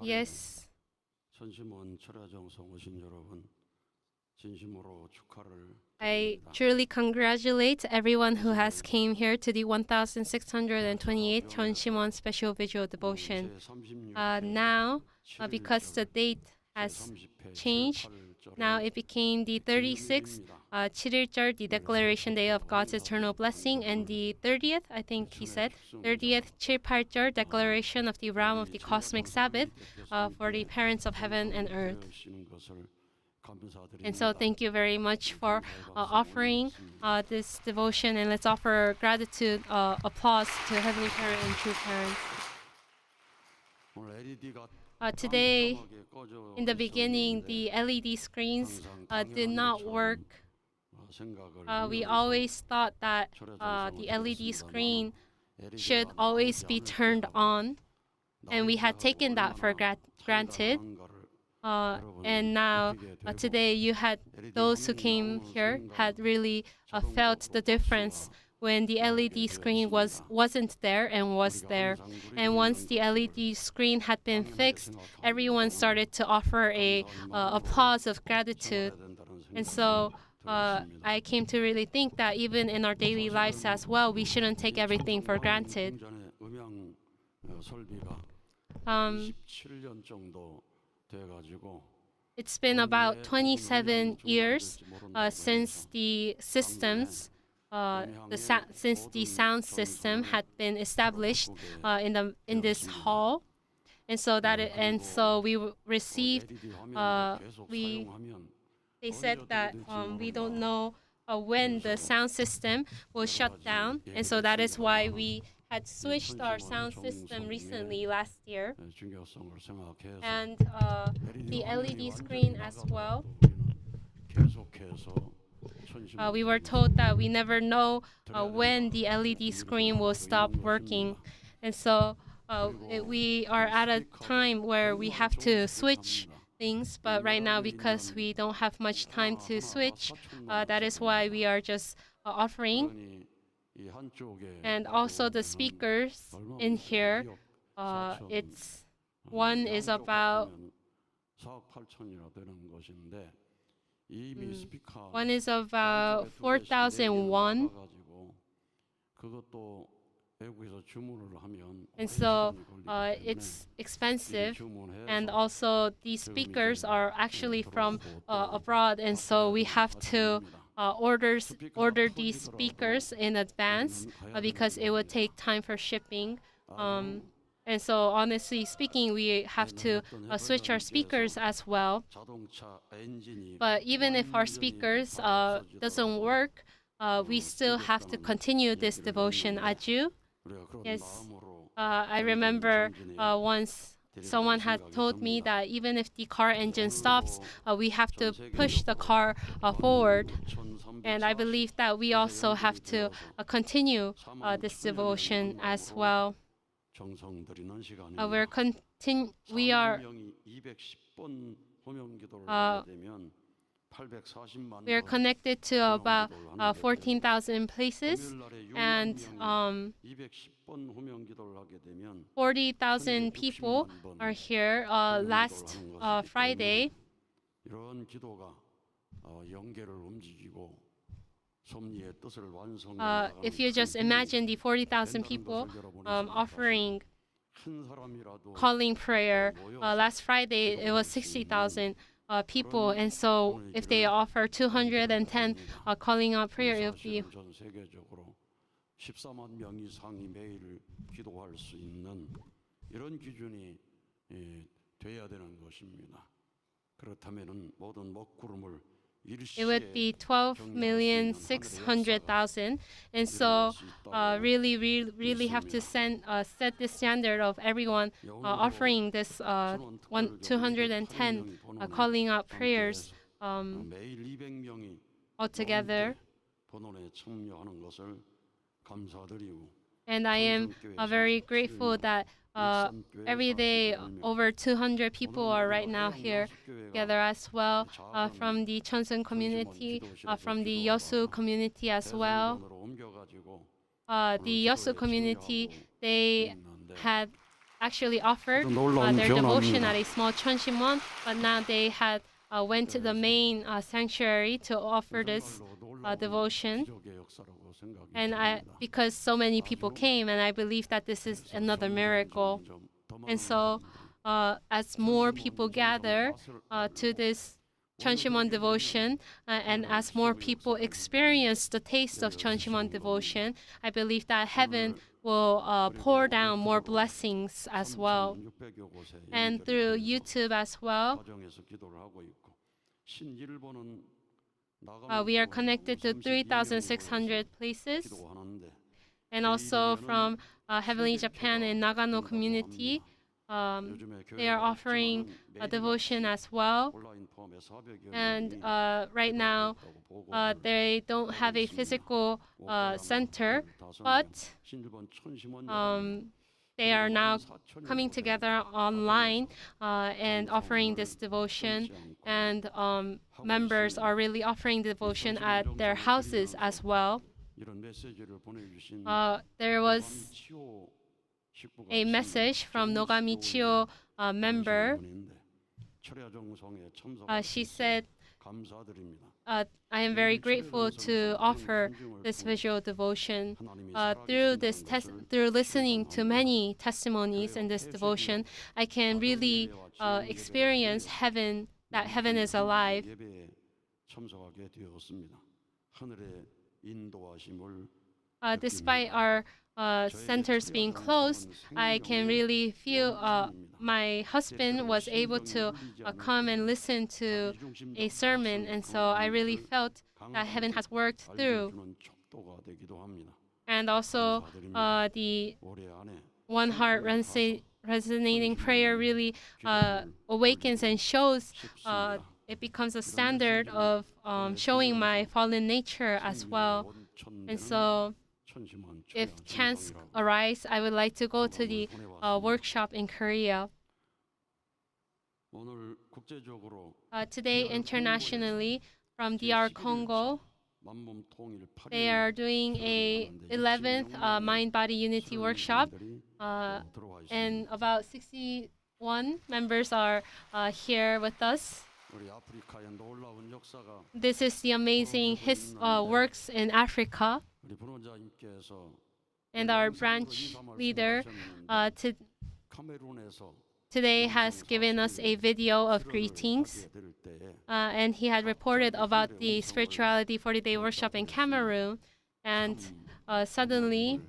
Yes. 천심원 철야정성 오신 여러분 진심으로 축하를 I truly congratulate everyone who has came here to the 1628th Cheonshim Won special visual devotion. Now, because the date has changed, now it became the 36th 7일절, the declaration day of God's eternal blessing, and the 30th, I think he said, 30th 7, declaration of the realm of the cosmic Sabbath for the parents of heaven and earth. And so thank you very much for offering this devotion, and let's offer gratitude, applause to Heavenly Parent and True Parents. Today, in the beginning, the LED screens did not work. We always thought that the LED screen should always be turned on, and we had taken that for granted. And now today you had those who came here had really felt the difference when the LED screen wasn't there and was there. And once the LED screen had been fixed, everyone started to offer a applause of gratitude. And so I came to really think that even in our daily lives as well, we shouldn't take everything for granted. It's been about 27 years since the systems, since the sound system had been established in this hall, and so we received. They said that we don't know when the sound system will shut down, and so that is why we had switched our sound system recently last year, and the LED screen as well. We were told that we never know when the LED screen will stop working, and so we are at a time where we have to switch things, but right now, because we don't have much time to switch, that is why we are just offering. And also the speakers in here, one is about 4,000 won. And so it's expensive, and also these speakers are actually from abroad, and so we have to order these speakers in advance because it would take time for shipping. And so honestly speaking, we have to switch our speakers as well. But even if our speakers doesn't work, we still have to continue this devotion. Aju? Yes. I remember once someone had told me that even if the car engine stops, we have to push the car forward. And I believe that we also have to continue this devotion as well. We are connected to about 14,000 places, and 40,000 people are here last Friday. If you just imagine the 40,000 people offering calling prayer, last Friday it was 60,000 people, and so if they offer 210 calling out prayer, it would be 14만 명 이상이 매일 기도할 수 있는 이런 기준이 돼야 되는 것입니다. 그렇다면은 모든 먹구름을 it would be 12,600,000, and so really have to set the standard of everyone offering this 210 calling out prayers altogether. And I am very grateful that every day over 200 people are right now here together as well, from the Cheonshim community, from the Yosu community as well. The Yosu community, they had actually offered 놀라운 their devotion 변화입니다. at a small Cheonshim Won, but now they had went to the main sanctuary to offer this devotion. 기적의 역사라고 생각이 And 듭니다. because so many people came, and I believe that this is another miracle. And so, as more people gather to this Cheonshim Won devotion, and as more people experience the taste of Cheonshim Won devotion, I believe that heaven will pour down more blessings as well. And through YouTube as well, we are connected to 3,600 places. And also from Heavenly Japan and Nagano community, they are offering a devotion as well. And right now, they don't have a physical center, but they are now coming together online and offering this devotion. And members are really offering devotion at their houses as well. There was a message from Nogami Chio member. She said, I am very grateful to offer this visual devotion. Through listening to many testimonies in this devotion, I can really experience heaven, that heaven is alive. Despite our centers being closed, I can really feel my husband was able to come and listen to a sermon, and so I really felt that heaven has worked through. And also, the One Heart resonating prayer really awakens and shows. It becomes a standard of showing my fallen nature as well. And so, if chance arise, I would like to go to the workshop in Korea. Today, internationally, from DR Congo, they are doing a 11th Mind-Body Unity workshop, and about 61 members are here with us. This is the amazing works in Africa. And our branch leader today has given us a video of greetings. And he had reported about the Spirituality 40-day workshop in Cameroon. And suddenly,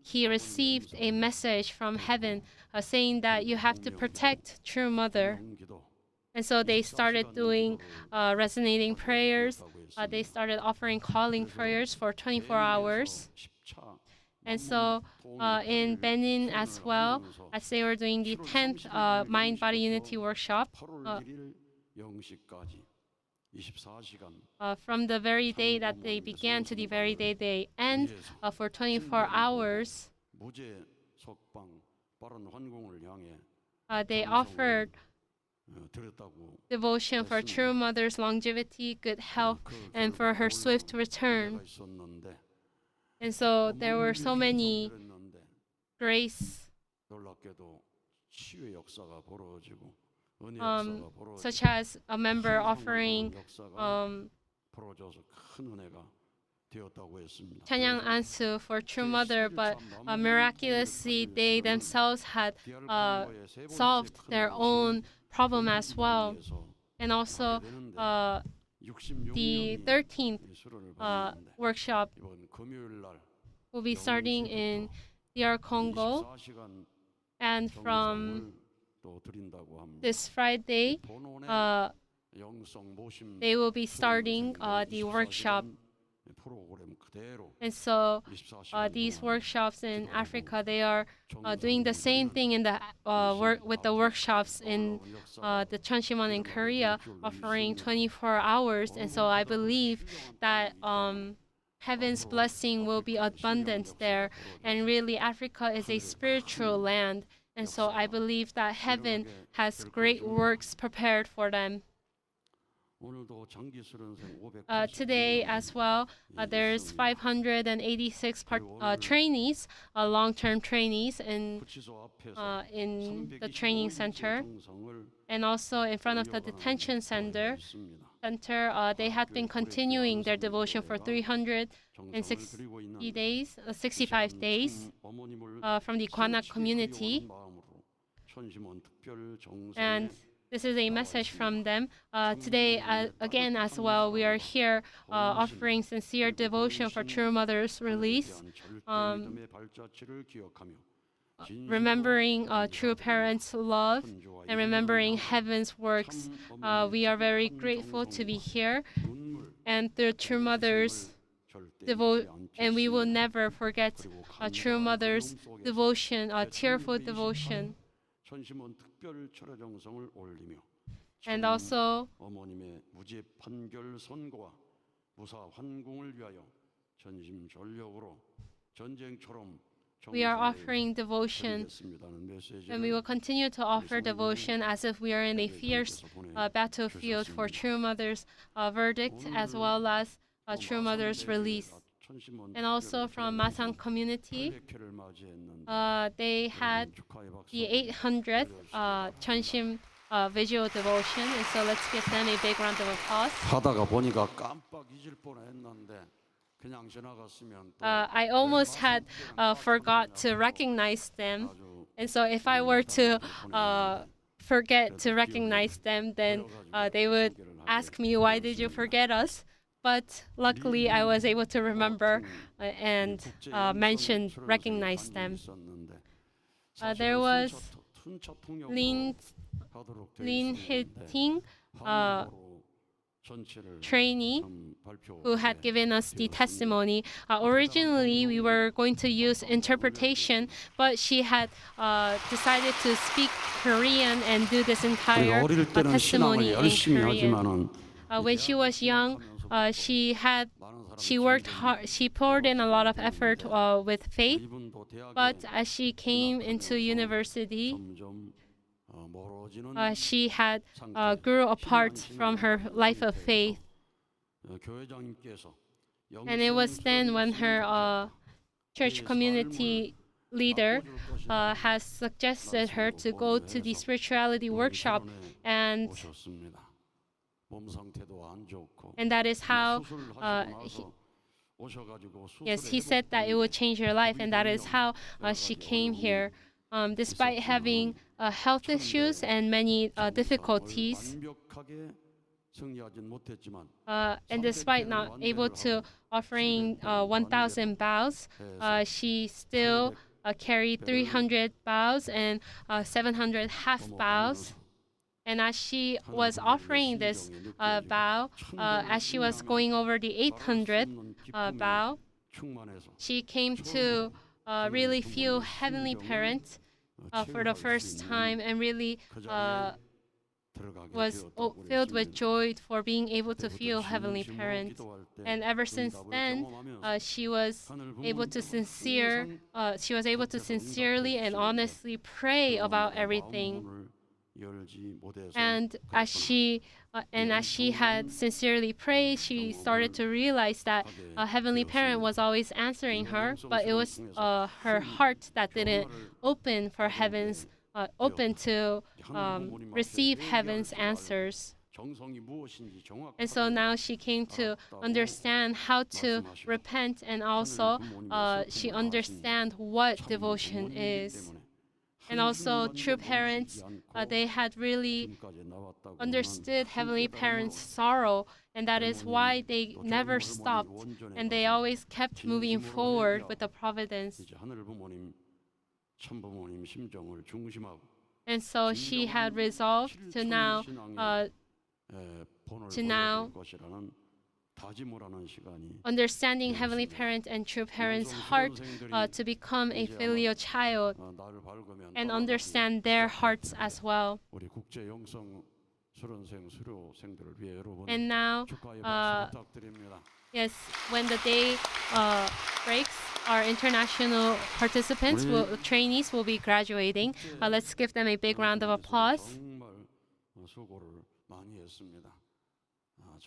he received a message from heaven saying that you have to protect True Mother. And so they started doing resonating prayers. They started offering calling prayers for 24 hours. And so in Benin as well, as they were doing the 10th Mind-Body Unity workshop, from the very day that they began to the very day they end, for 24 hours, they offered devotion for True Mother's longevity, good health, and for her swift return. And so there were so many grace, such as a member offering 찬양 안수 for True Mother, but miraculously they themselves had solved their own problem as well. And also the 13th workshop will be starting in DR Congo, and from this Friday they will be starting the workshop. And so these workshops in Africa, they are doing the same thing in the with the workshops in the Cheonshim Won in Korea, offering 24 hours. And so I believe that heaven's blessing will be abundant there. And really, Africa is a spiritual land. And so I believe that heaven has great works prepared for them. 오늘도 장기 수련생 Today as well, there's 586 trainees, long-term trainees in the training center, and also in front of the detention center. They had been continuing their devotion for 360 days, 65 days from the Kwanak community. And this is a message from them. Today, again, as well, we are here offering sincere devotion for True Mother's release, remembering True Parents' love, and remembering heaven's works. We are very grateful to be here, and the True Mother's and we will never forget True Mother's devotion, tearful devotion. And also, 어머님의 무죄 판결 선고와 무사 환공을 위하여 전심전력으로 전쟁처럼 we are offering devotion, and we will continue to offer devotion as if we are in a fierce battlefield for True Mother's verdict as well as True Mother's release. And also from Masang community, they had the 800th Cheonshim visual devotion, and so let's give them a big round of applause. 하다가 보니까 깜빡 잊을 뻔했는데 그냥 지나갔으면 I almost had forgot to recognize them, and so if I were to forget to recognize them, then they would ask me, "Why did you forget us?" But luckily, I was able to remember and recognize them. There was Lin Hye-ting, trainee, who had given us the testimony. Originally, we were going to use interpretation, but she had decided to speak Korean and do this entire testimony in Korean. When she was young, she worked hard. She poured in a lot of effort with faith, but as she came into university, she had grew apart from her life of faith. And it was then when her church community leader has suggested her to go to the spirituality workshop, and that is how he said that it would change her life, and that is how she came here. Despite having health issues and many difficulties, and despite not able to offering 1,000 bows, she still carried 300 bows and 700 half bows. And as she was offering this bow, as she was going over the 800th bow, she came to really feel Heavenly Parent for the first time, and really was filled with joy for being able to feel Heavenly Parent. And ever since then, she was able to sincerely and honestly pray about everything. And as she had sincerely prayed, she started to realize that Heavenly Parent was always answering her, but it was her heart that didn't open for open to receive heaven's answers. And so now she came to understand how to repent, and also she understands what devotion is. And also, true parents, they had really understood Heavenly Parent's sorrow, and that is why they never stopped, and they always kept moving forward with the providence. And so she had resolved to now understanding Heavenly Parent and True Parent's heart to become a filial child and understand their hearts as well. And now, yes, when the day breaks, our international participants, trainees, will be graduating. Let's give them a big round of applause.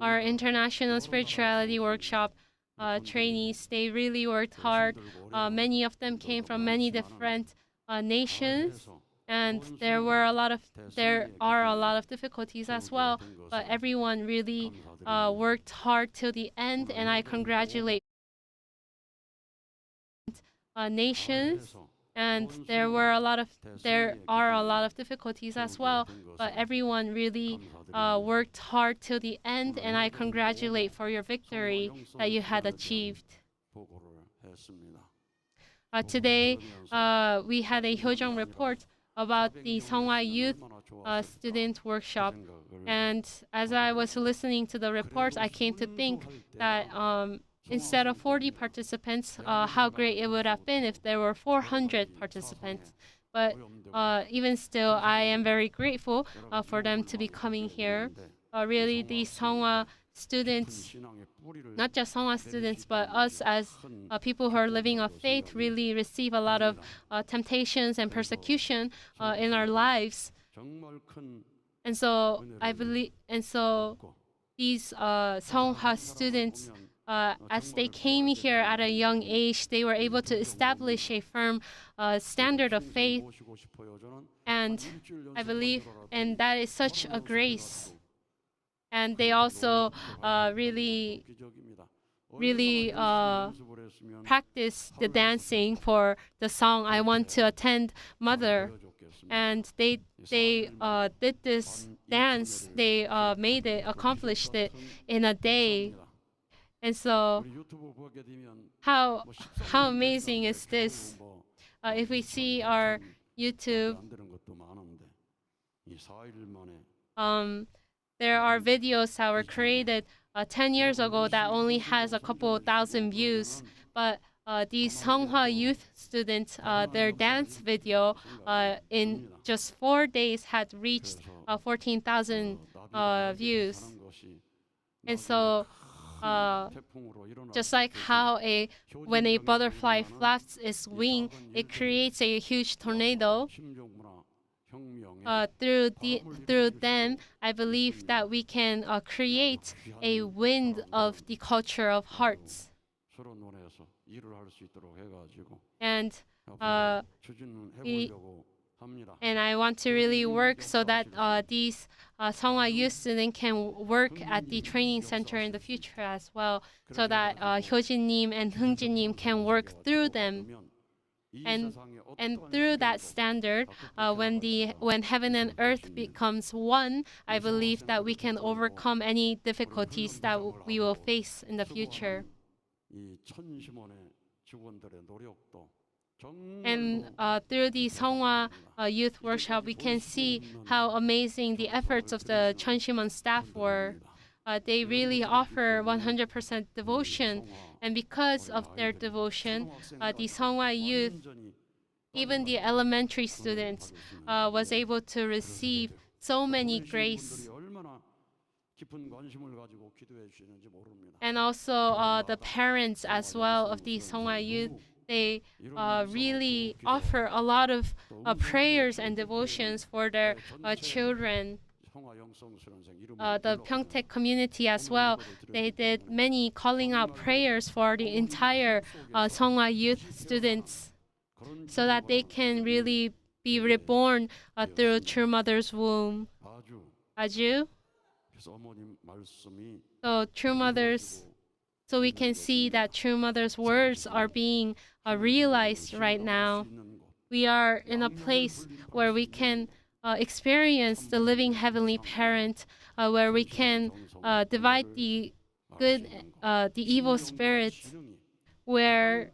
our international spirituality workshop trainees, they really worked hard. Many of them came from many different nations, and there are a lot of difficulties as well. But everyone really worked hard till the end, and I congratulate nations. And there are a lot of difficulties as well, but everyone really worked hard till the end, and I congratulate for your victory that you had achieved. Today, we had a Hyojong report about the Seonghwa Youth Student Workshop. And as I was listening to the report, I came to think that instead of 40 participants, how great it would have been if there were 400 participants. But even still, I am very grateful for them to be coming here. Really, the Seonghwa students, not just Seonghwa students, but us as people who are living of faith, really receive a lot of temptations and persecution in our lives. And so these Seonghwa students, as they came here at a young age, they were able to establish a firm standard of faith. And I believe, and that is such a grace. And they also really practice the dancing for the song "I Want to Attend Mother," and they did this dance. They accomplished it in a day. And so, how amazing is this? If we see our YouTube, there are videos that were created 10 years ago that only has a couple thousand views. But these Seonghwa youth students, their dance video in just 4 days had reached 14,000 views. And so, just like how when a butterfly flaps its wing, it creates a huge tornado. Through them, I believe that we can create a wind of the culture of hearts. And I want to really work so that these Seonghwa youth students can work at the training center in the future as well, so that Hyojin-nim and Hung-jin-nim can work through them. And through that standard, when heaven and earth becomes one, I believe that we can overcome any difficulties that we will face in the future. And through the Seonghwa Youth Workshop, we can see how amazing the efforts of the Cheonshim Won staff were. They really offer 100% devotion, and because of their devotion, the Seonghwa youth, even the elementary students, was able to receive so many grace. And also the parents as well of the Seonghwa youth, they really offer a lot of prayers and devotions for their children. The Pyeongtaek community as well, they did many calling out prayers for the entire Seonghwa youth students, so that they can really be reborn through True Mother's womb. Aju. So we can see that True Mother's words are being realized right now. We are in a place where we can experience the living heavenly parent, where we can divide the evil spirits, where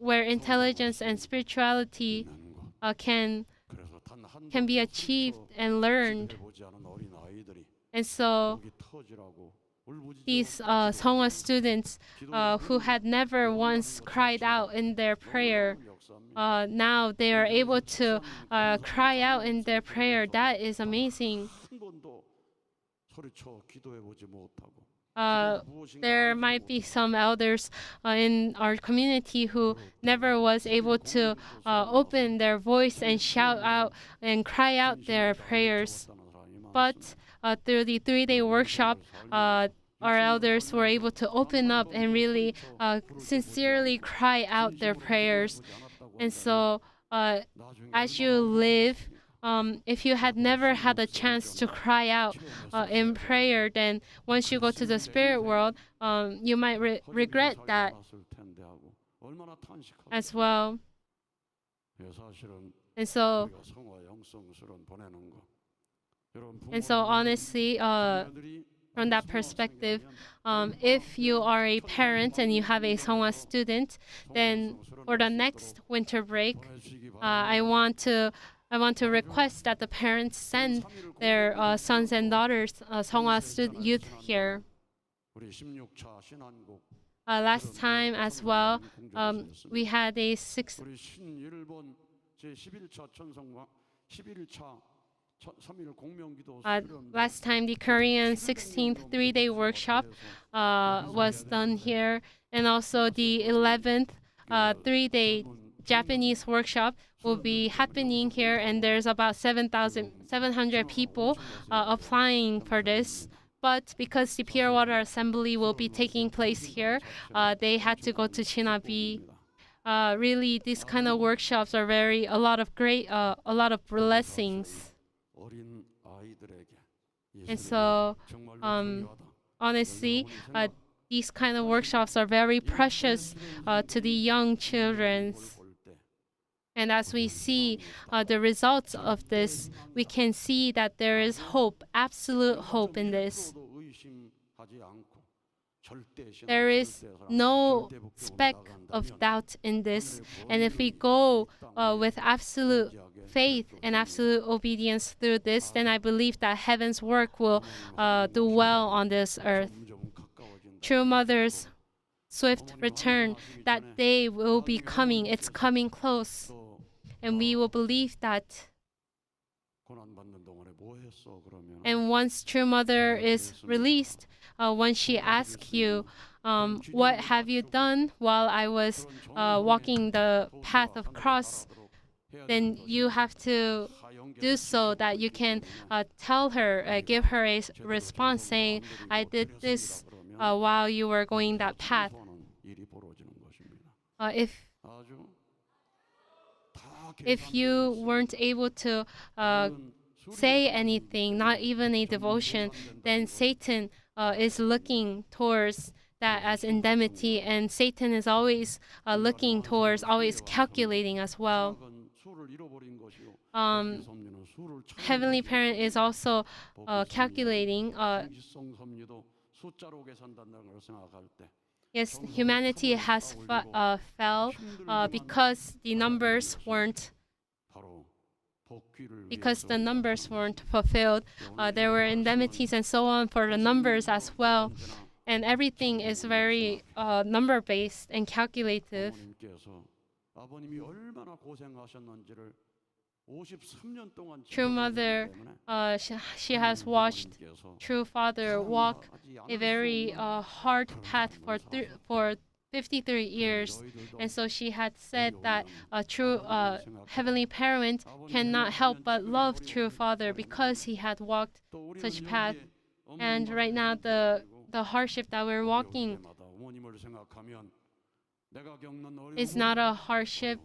intelligence and spirituality can be achieved and learned. And so these Seonghwa students who had never once cried out in their prayer, now they are able to cry out in their prayer. That is amazing. There might be some elders in our community who never was able to open their voice and shout out and cry out their prayers. But through the 3-day workshop, our elders were able to open up and really sincerely cry out their prayers. And so, as you live, if you had never had a chance to cry out in prayer, then once you go to the spirit world, you might regret that as well. And so, honestly, from that perspective, if you are a parent and you have a Seonghwa student, then for the next winter break, I want to request that the parents send their sons and daughters, Seonghwa youth here. Last time as well, we had a last time the Korean 16th 3-day workshop was done here, and also the 11th 3-day Japanese workshop will be happening here, and there's about 7,700 people applying for this. But because the Pure Water Assembly will be taking place here, they had to go to Chinabi. Really, these kind of workshops are a lot of blessings. And so, honestly, these kind of workshops are very precious to the young children. And as we see the results of this, we can see that there is hope, absolute hope in this. There is no speck of doubt in this. And if we go with absolute faith and absolute obedience through this, then I believe that heaven's work will do well on this earth. True Mother's swift return, that day will be coming. It's coming close. And we will believe that. And once True Mother is released, when she asks you, what have you done while I was walking the path of cross, then you have to do so that you can tell her, give her a response saying, I did this while you were going that path. If you weren't able to say anything, not even a devotion, then Satan is looking towards that as indemnity, and Satan is always looking towards, always calculating as well. Heavenly Parent is also calculating. Yes, humanity has fell because the numbers weren't fulfilled. There were indemnities and so on for the numbers as well. And everything is very number-based and calculative. True Mother, she has watched True Father walk a very hard path for 53 years. And so she had said that a true Heavenly Parent cannot help but love True Father because he had walked such path. And right now, the hardship that we're walking is not a hardship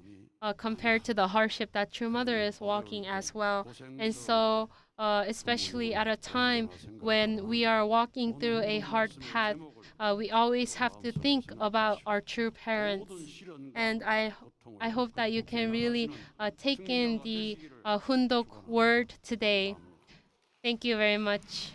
compared to the hardship that True Mother is walking as well. And so, especially at a time when we are walking through a hard path, we always have to think about our true parents. And I hope that you can really take in the Hundok word today. Thank you very much.